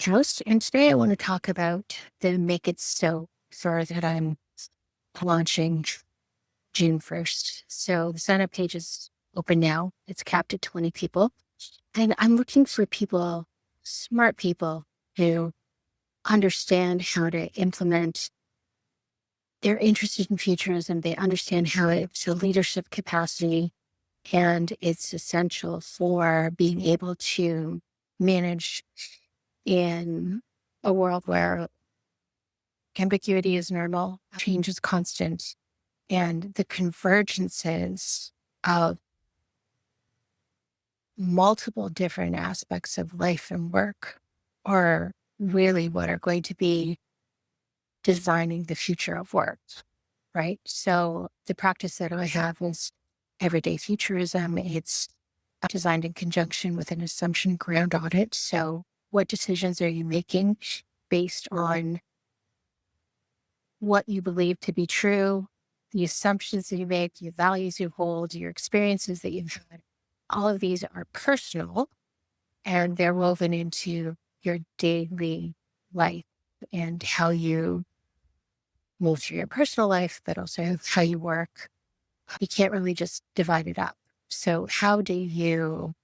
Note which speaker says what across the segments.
Speaker 1: House. And today I want to talk about the Make It So store that I'm launching June 1st. So the sign up page is open now. It's capped at 20 people. And I'm looking for people, smart people who understand how to implement. They're interested in futurism. They understand how it's a leadership capacity and it's essential for being able to manage in a world where ambiguity is normal, change is constant, and the convergences of multiple different aspects of life and work are really what are going to be designing the future of work, right? So the practice that I have is everyday futurism. It's designed in conjunction with an assumption ground audit. So what decisions are you making based on what you believe to be true, the assumptions that you make, the values you hold, your experiences that you've had? All of these are personal and they're woven into your daily life and how you move through your personal life, but also how you work. You can't really just divide it up. So how do you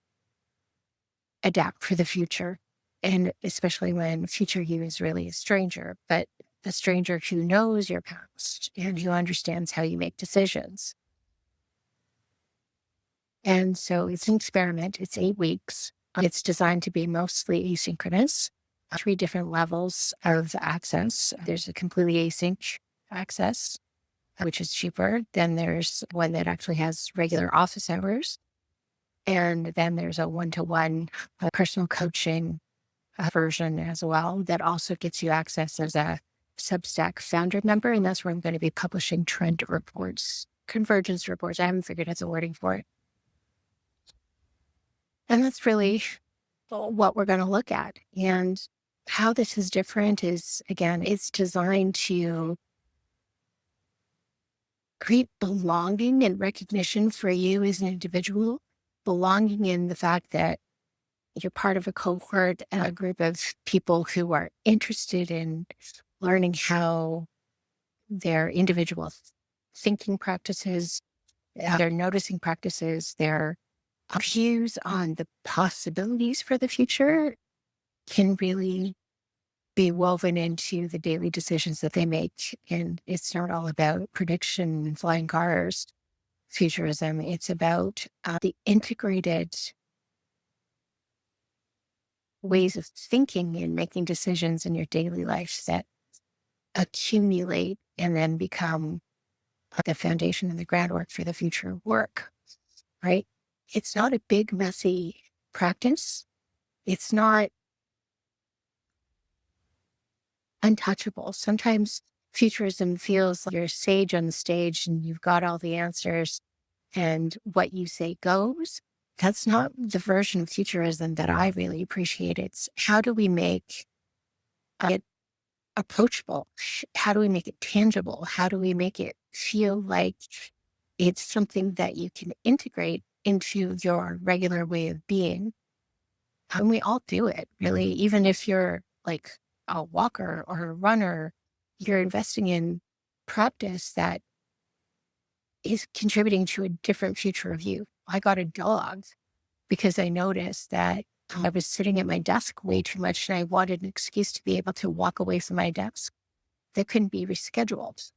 Speaker 1: adapt for the future? And especially when future you is really a stranger, but a stranger who knows your past and who understands how you make decisions. And so it's an experiment. It's 8 weeks. It's designed to be mostly asynchronous, 3 different levels of access. There's a completely async access, which is cheaper. Then there's one that actually has regular office hours. And then there's a one-to-one personal coaching version as well that also gets you access as a Substack founder member. And that's where I'm going to be publishing trend reports, convergence reports. I haven't figured out the wording for it. And that's really what we're going to look at. And how this is different is, again, it's designed to create belonging and recognition for you as an individual, belonging in the fact that you're part of a cohort, a group of people who are interested in learning how their individual thinking practices, their noticing practices, their views on the possibilities for the future can really be woven into the daily decisions that they make. And it's not all about prediction and flying cars, futurism. It's about the integrated ways of thinking and making decisions in your daily life that accumulate and then become the foundation and the groundwork for the future work, right? It's not a big, messy practice. It's not untouchable. Sometimes futurism feels like you're a sage on the stage and you've got all the answers and what you say goes. That's not the version of futurism that I really appreciate. It's how do we make it approachable? How do we make it tangible? How do we make it feel like it's something that you can integrate into your regular way of being? And we all do it, really. Even if you're like a walker or a runner, you're investing in practice that is contributing to a different future of you. I got a dog because I noticed that I was sitting at my desk way too much and I wanted an excuse to be able to walk away from my desk that couldn't be rescheduled,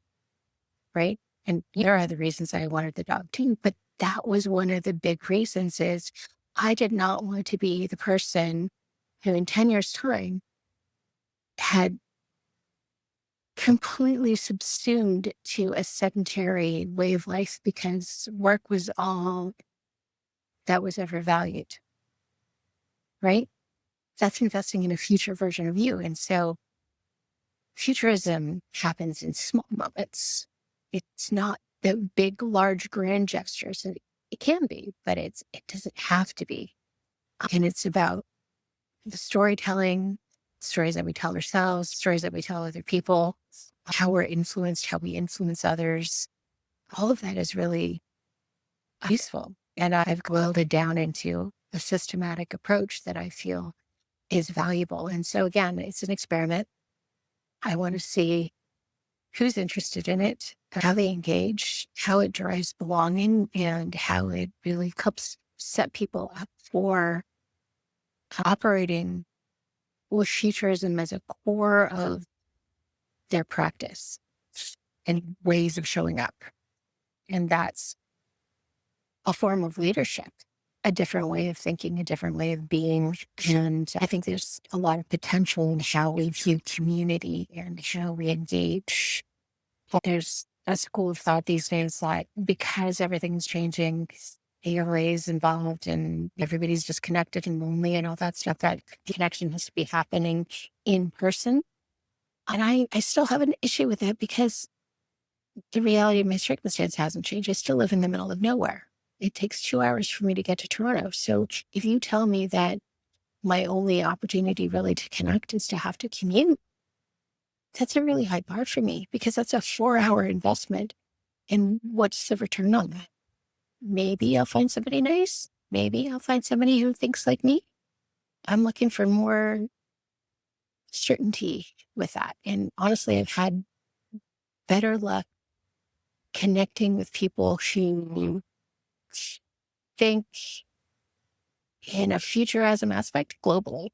Speaker 1: right? And there are other reasons I wanted the dog too, but that was one of the big reasons is I did not want to be the person who in 10 years' time had completely subsumed to a sedentary way of life because work was all that was ever valued, right? That's investing in a future version of you. And so futurism happens in small moments. It's not the big, large, grand gestures. And it can be, but it doesn't have to be. And it's about the storytelling, stories that we tell ourselves, stories that we tell other people, how we're influenced, how we influence others. All of that is really useful. And I've boiled it down into a systematic approach that I feel is valuable. And so again, it's an experiment. I want to see who's interested in it, how they engage, how it drives belonging, and how it really helps set people up for operating with futurism as a core of their practice and ways of showing up. And that's a form of leadership, a different way of thinking, a different way of being. And I think there's a lot of potential in how we view community and how we engage. There's a school of thought these days that because everything's changing, ALA is involved and everybody's just connected and lonely and all that stuff, that connection has to be happening in person. And I still have an issue with that because the reality of my circumstance hasn't changed. I still live in the middle of nowhere. It takes 2 hours for me to get to Toronto. So if you tell me that my only opportunity really to connect is to have to commute, that's a really high bar for me because that's a 4-hour investment. And what's the return on that? Maybe I'll find somebody nice. Maybe I'll find somebody who thinks like me. I'm looking for more certainty with that. And honestly, I've had better luck connecting with people who think in a futurism aspect globally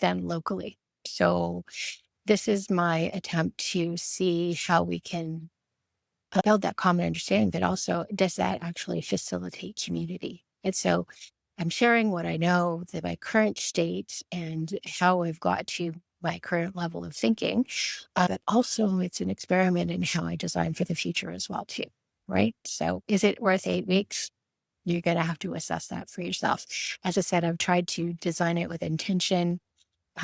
Speaker 1: than locally. So this is my attempt to see how we can build that common understanding, but also does that actually facilitate community? And so I'm sharing what I know, that my current state and how I've got to my current level of thinking, but also it's an experiment in how I design for the future as well too, right? So is it worth 8 weeks? You're going to have to assess that for yourself. As I said, I've tried to design it with intention,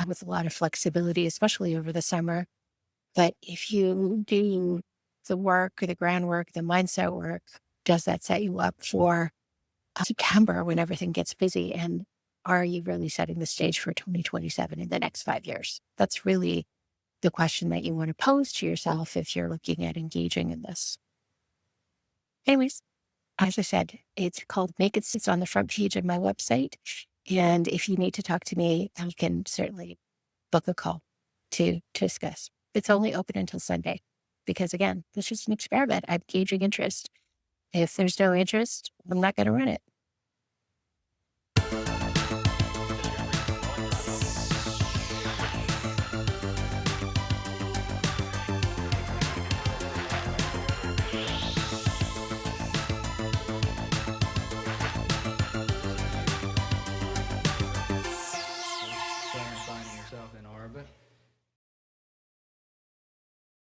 Speaker 1: with a lot of flexibility, especially over the summer. But if you do the work, or the groundwork, the mindset work, does that set you up for September when everything gets busy? And are you really setting the stage for 2027 in the next 5 years? That's really the question that you want to pose to yourself if you're looking at engaging in this. Anyways, as I said, it's called Make It. It's on the front page of my website. And if you need to talk to me, you can certainly book a call to discuss. It's only open until Sunday because, again, this is an experiment. I'm gauging interest. If there's no interest, I'm not going to run it.